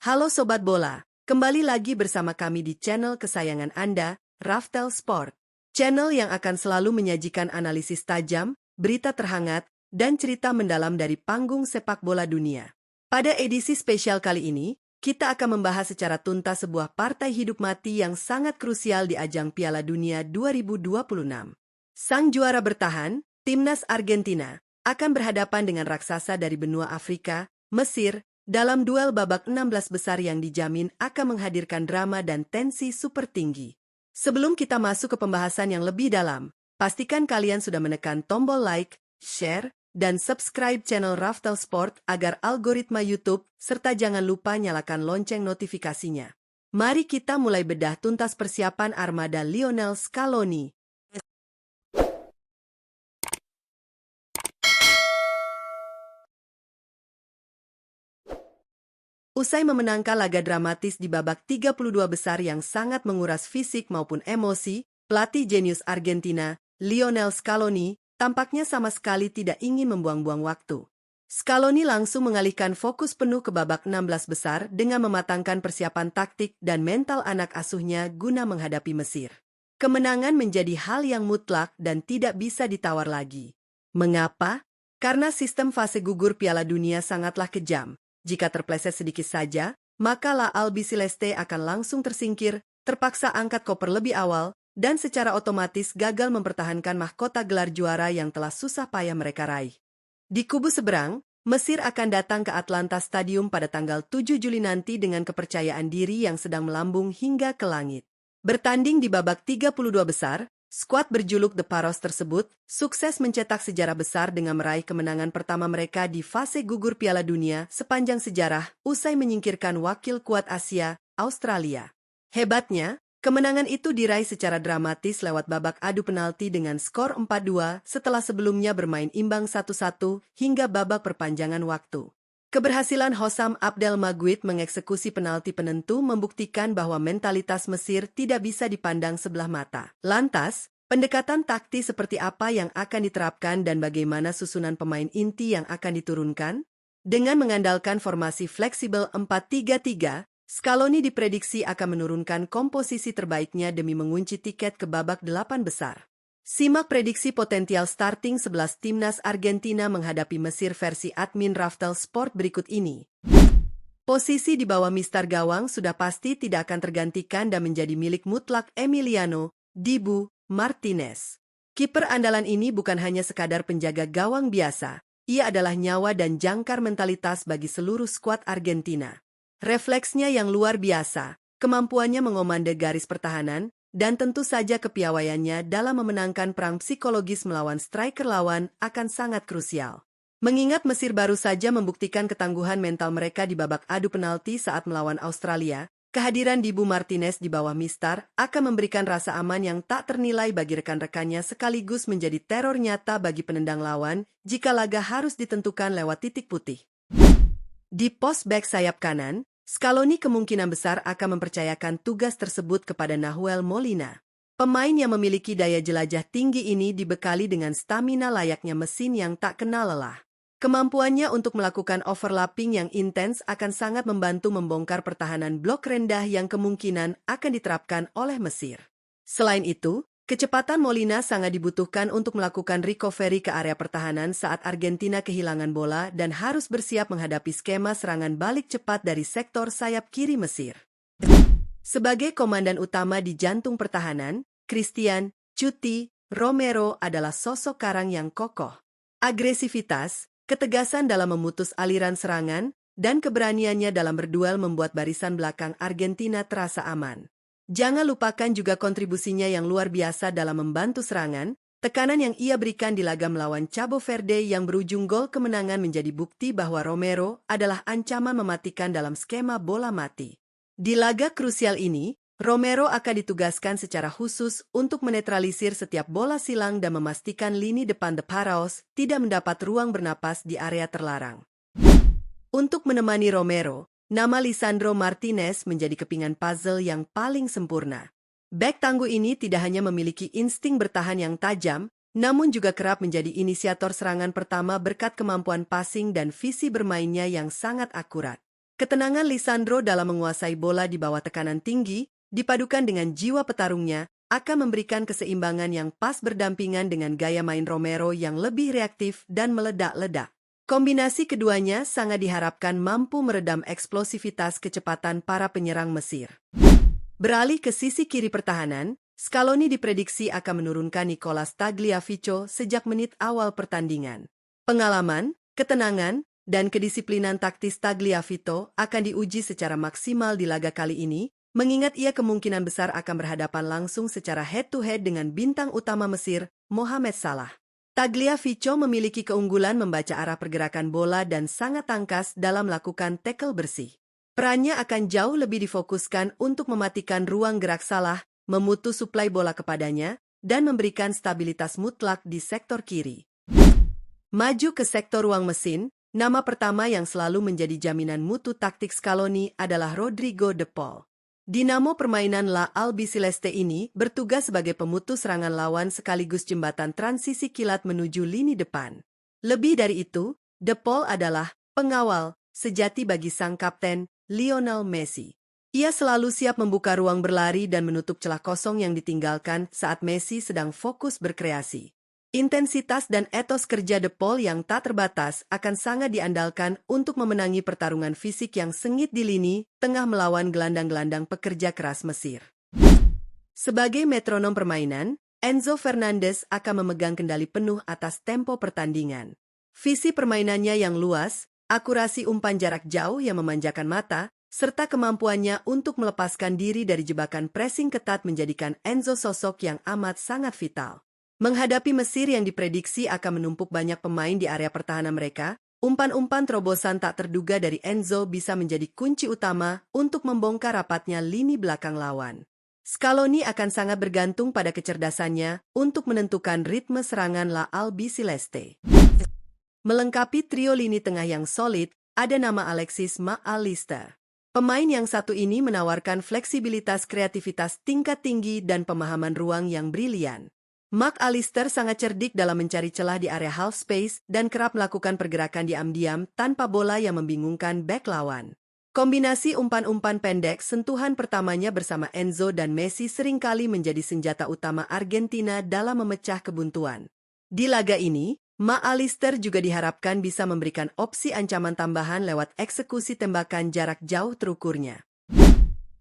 Halo Sobat Bola, kembali lagi bersama kami di channel kesayangan Anda, Raftel Sport. Channel yang akan selalu menyajikan analisis tajam, berita terhangat, dan cerita mendalam dari panggung sepak bola dunia. Pada edisi spesial kali ini, kita akan membahas secara tuntas sebuah partai hidup mati yang sangat krusial di ajang Piala Dunia 2026. Sang juara bertahan, Timnas Argentina, akan berhadapan dengan raksasa dari benua Afrika, Mesir, dalam duel babak 16 besar yang dijamin akan menghadirkan drama dan tensi super tinggi. Sebelum kita masuk ke pembahasan yang lebih dalam, pastikan kalian sudah menekan tombol like, share, dan subscribe channel Raftel Sport agar algoritma YouTube, serta jangan lupa nyalakan lonceng notifikasinya. Mari kita mulai bedah tuntas persiapan armada Lionel Scaloni. Usai memenangkan laga dramatis di babak 32 besar yang sangat menguras fisik maupun emosi, pelatih jenius Argentina, Lionel Scaloni, tampaknya sama sekali tidak ingin membuang-buang waktu. Scaloni langsung mengalihkan fokus penuh ke babak 16 besar dengan mematangkan persiapan taktik dan mental anak asuhnya guna menghadapi Mesir. Kemenangan menjadi hal yang mutlak dan tidak bisa ditawar lagi. Mengapa? Karena sistem fase gugur Piala Dunia sangatlah kejam. Jika terpleset sedikit saja, maka La Albiceleste akan langsung tersingkir, terpaksa angkat koper lebih awal, dan secara otomatis gagal mempertahankan mahkota gelar juara yang telah susah payah mereka raih. Di kubu seberang, Mesir akan datang ke Atlanta Stadium pada tanggal 7 Juli nanti dengan kepercayaan diri yang sedang melambung hingga ke langit. Bertanding di babak 32 besar, skuad berjuluk The Pharaohs tersebut sukses mencetak sejarah besar dengan meraih kemenangan pertama mereka di fase gugur Piala Dunia sepanjang sejarah usai menyingkirkan wakil kuat Asia, Australia. Hebatnya, kemenangan itu diraih secara dramatis lewat babak adu penalti dengan skor 4-2 setelah sebelumnya bermain imbang 1-1 hingga babak perpanjangan waktu. Keberhasilan Hossam Abdel Maguid mengeksekusi penalti penentu membuktikan bahwa mentalitas Mesir tidak bisa dipandang sebelah mata. Lantas, pendekatan taktis seperti apa yang akan diterapkan dan bagaimana susunan pemain inti yang akan diturunkan? Dengan mengandalkan formasi fleksibel 4-3-3, Scaloni diprediksi akan menurunkan komposisi terbaiknya demi mengunci tiket ke babak 8 besar. Simak prediksi potensial starting 11 Timnas Argentina menghadapi Mesir versi admin Raftel Sport berikut ini. Posisi di bawah mistar gawang sudah pasti tidak akan tergantikan dan menjadi milik mutlak Emiliano Dibu Martinez. Kiper andalan ini bukan hanya sekadar penjaga gawang biasa, ia adalah nyawa dan jangkar mentalitas bagi seluruh skuad Argentina. Refleksnya yang luar biasa, kemampuannya mengomande garis pertahanan, dan tentu saja kepiawaiannya dalam memenangkan perang psikologis melawan striker lawan akan sangat krusial. Mengingat Mesir baru saja membuktikan ketangguhan mental mereka di babak adu penalti saat melawan Australia, kehadiran Dibu Martinez di bawah mistar akan memberikan rasa aman yang tak ternilai bagi rekan-rekannya sekaligus menjadi teror nyata bagi penendang lawan jika laga harus ditentukan lewat titik putih. Di pos bek sayap kanan, Scaloni kemungkinan besar akan mempercayakan tugas tersebut kepada Nahuel Molina. Pemain yang memiliki daya jelajah tinggi ini dibekali dengan stamina layaknya mesin yang tak kenal lelah. Kemampuannya untuk melakukan overlapping yang intens akan sangat membantu membongkar pertahanan blok rendah yang kemungkinan akan diterapkan oleh Mesir. Selain itu, kecepatan Molina sangat dibutuhkan untuk melakukan recovery ke area pertahanan saat Argentina kehilangan bola dan harus bersiap menghadapi skema serangan balik cepat dari sektor sayap kiri Mesir. Sebagai komandan utama di jantung pertahanan, Christian Cuti Romero adalah sosok karang yang kokoh. Agresivitas, ketegasan dalam memutus aliran serangan, dan keberaniannya dalam berduel membuat barisan belakang Argentina terasa aman. Jangan lupakan juga kontribusinya yang luar biasa dalam membantu serangan, tekanan yang ia berikan di laga melawan Cabo Verde yang berujung gol kemenangan menjadi bukti bahwa Romero adalah ancaman mematikan dalam skema bola mati. Di laga krusial ini, Romero akan ditugaskan secara khusus untuk menetralisir setiap bola silang dan memastikan lini depan The Pharaohs tidak mendapat ruang bernapas di area terlarang. Untuk menemani Romero, nama Lisandro Martinez menjadi kepingan puzzle yang paling sempurna. Bek tangguh ini tidak hanya memiliki insting bertahan yang tajam, namun juga kerap menjadi inisiator serangan pertama berkat kemampuan passing dan visi bermainnya yang sangat akurat. Ketenangan Lisandro dalam menguasai bola di bawah tekanan tinggi, dipadukan dengan jiwa petarungnya, akan memberikan keseimbangan yang pas berdampingan dengan gaya main Romero yang lebih reaktif dan meledak-ledak. Kombinasi keduanya sangat diharapkan mampu meredam eksplosivitas kecepatan para penyerang Mesir. Beralih ke sisi kiri pertahanan, Scaloni diprediksi akan menurunkan Nicolas Tagliafico sejak menit awal pertandingan. Pengalaman, ketenangan, dan kedisiplinan taktis Tagliafico akan diuji secara maksimal di laga kali ini, mengingat ia kemungkinan besar akan berhadapan langsung secara head-to-head dengan bintang utama Mesir, Mohamed Salah. Tagliafico memiliki keunggulan membaca arah pergerakan bola dan sangat tangkas dalam melakukan tackle bersih. Perannya akan jauh lebih difokuskan untuk mematikan ruang gerak Salah, memutus suplai bola kepadanya, dan memberikan stabilitas mutlak di sektor kiri. Maju ke sektor ruang mesin, nama pertama yang selalu menjadi jaminan mutu taktik Scaloni adalah Rodrigo De Paul. Dinamo permainan La Albiceleste ini bertugas sebagai pemutus serangan lawan sekaligus jembatan transisi kilat menuju lini depan. Lebih dari itu, De Paul adalah pengawal sejati bagi sang kapten, Lionel Messi. Ia selalu siap membuka ruang berlari dan menutup celah kosong yang ditinggalkan saat Messi sedang fokus berkreasi. Intensitas dan etos kerja De Paul yang tak terbatas akan sangat diandalkan untuk memenangi pertarungan fisik yang sengit di lini tengah melawan gelandang-gelandang pekerja keras Mesir. Sebagai metronom permainan, Enzo Fernandez akan memegang kendali penuh atas tempo pertandingan. Visi permainannya yang luas, akurasi umpan jarak jauh yang memanjakan mata, serta kemampuannya untuk melepaskan diri dari jebakan pressing ketat menjadikan Enzo sosok yang amat sangat vital. Menghadapi Mesir yang diprediksi akan menumpuk banyak pemain di area pertahanan mereka, umpan-umpan terobosan tak terduga dari Enzo bisa menjadi kunci utama untuk membongkar rapatnya lini belakang lawan. Scaloni akan sangat bergantung pada kecerdasannya untuk menentukan ritme serangan La Albiceleste. Melengkapi trio lini tengah yang solid, ada nama Alexis Mac Allister. Pemain yang satu ini menawarkan fleksibilitas kreativitas tingkat tinggi dan pemahaman ruang yang brilian. Mac Allister sangat cerdik dalam mencari celah di area half space dan kerap melakukan pergerakan diam-diam tanpa bola yang membingungkan bek lawan. Kombinasi umpan-umpan pendek sentuhan pertamanya bersama Enzo dan Messi seringkali menjadi senjata utama Argentina dalam memecah kebuntuan. Di laga ini, Mac Allister juga diharapkan bisa memberikan opsi ancaman tambahan lewat eksekusi tembakan jarak jauh terukurnya.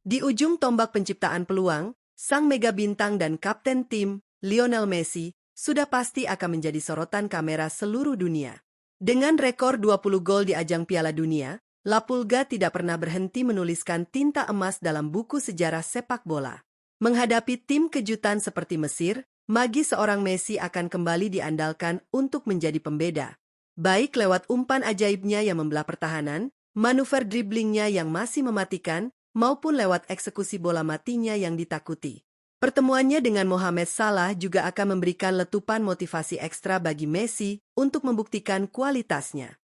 Di ujung tombak penciptaan peluang, sang mega bintang dan kapten tim, Lionel Messi, sudah pasti akan menjadi sorotan kamera seluruh dunia. Dengan rekor 20 gol di ajang Piala Dunia, La Pulga tidak pernah berhenti menuliskan tinta emas dalam buku sejarah sepak bola. Menghadapi tim kejutan seperti Mesir, magi seorang Messi akan kembali diandalkan untuk menjadi pembeda. Baik lewat umpan ajaibnya yang membelah pertahanan, manuver driblingnya yang masih mematikan, maupun lewat eksekusi bola matinya yang ditakuti. Pertemuannya dengan Mohamed Salah juga akan memberikan letupan motivasi ekstra bagi Messi untuk membuktikan kualitasnya.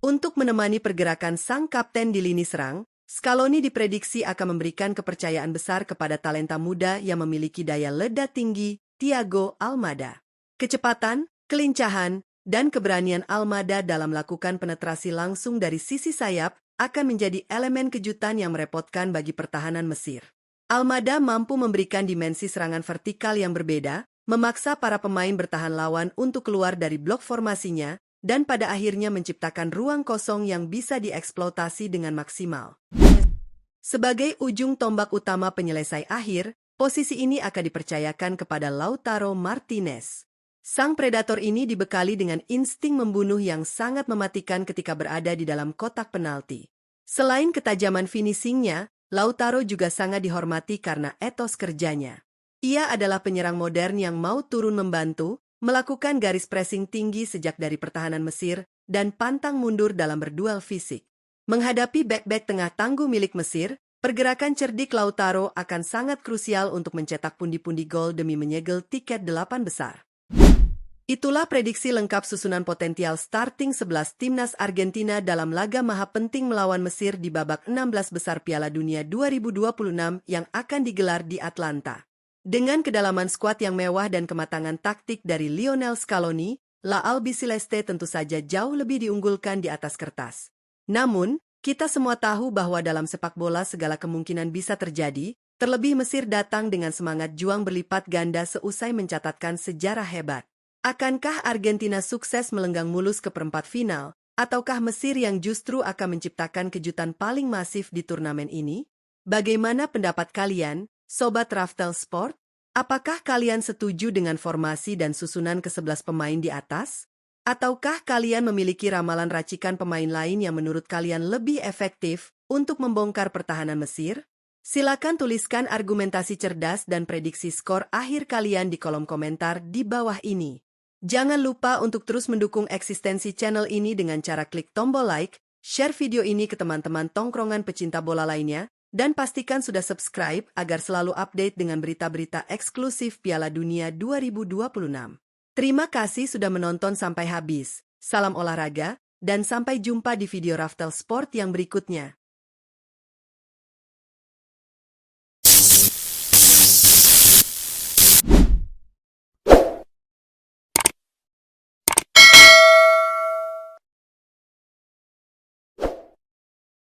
Untuk menemani pergerakan sang kapten di lini serang, Scaloni diprediksi akan memberikan kepercayaan besar kepada talenta muda yang memiliki daya ledak tinggi, Thiago Almada. Kecepatan, kelincahan, dan keberanian Almada dalam melakukan penetrasi langsung dari sisi sayap akan menjadi elemen kejutan yang merepotkan bagi pertahanan Mesir. Almada mampu memberikan dimensi serangan vertikal yang berbeda, memaksa para pemain bertahan lawan untuk keluar dari blok formasinya, dan pada akhirnya menciptakan ruang kosong yang bisa dieksploitasi dengan maksimal. Sebagai ujung tombak utama penyelesai akhir, posisi ini akan dipercayakan kepada Lautaro Martinez. Sang predator ini dibekali dengan insting membunuh yang sangat mematikan ketika berada di dalam kotak penalti. Selain ketajaman finishingnya, Lautaro juga sangat dihormati karena etos kerjanya. Ia adalah penyerang modern yang mau turun membantu, melakukan garis pressing tinggi sejak dari pertahanan Mesir, dan pantang mundur dalam berduel fisik. Menghadapi bek-bek tengah tangguh milik Mesir, pergerakan cerdik Lautaro akan sangat krusial untuk mencetak pundi-pundi gol demi menyegel tiket 8 besar. Itulah prediksi lengkap susunan potensial starting 11 timnas Argentina dalam laga maha penting melawan Mesir di babak 16 besar Piala Dunia 2026 yang akan digelar di Atlanta. Dengan kedalaman skuad yang mewah dan kematangan taktik dari Lionel Scaloni, La Albiceleste tentu saja jauh lebih diunggulkan di atas kertas. Namun, Kita semua tahu bahwa dalam sepak bola segala kemungkinan bisa terjadi, terlebih Mesir datang dengan semangat juang berlipat ganda seusai mencatatkan sejarah hebat. Akankah Argentina sukses melenggang mulus ke perempat final, ataukah Mesir yang justru akan menciptakan kejutan paling masif di turnamen ini? Bagaimana pendapat kalian, Sobat Raftel Sport? Apakah kalian setuju dengan formasi dan susunan ke-11 pemain di atas? Ataukah kalian memiliki ramalan racikan pemain lain yang menurut kalian lebih efektif untuk membongkar pertahanan Mesir? Silakan tuliskan argumentasi cerdas dan prediksi skor akhir kalian di kolom komentar di bawah ini. Jangan lupa untuk terus mendukung eksistensi channel ini dengan cara klik tombol like, share video ini ke teman-teman tongkrongan pecinta bola lainnya, dan pastikan sudah subscribe agar selalu update dengan berita-berita eksklusif Piala Dunia 2026. Terima kasih sudah menonton sampai habis. Salam olahraga, dan sampai jumpa di video Raftel Sport yang berikutnya.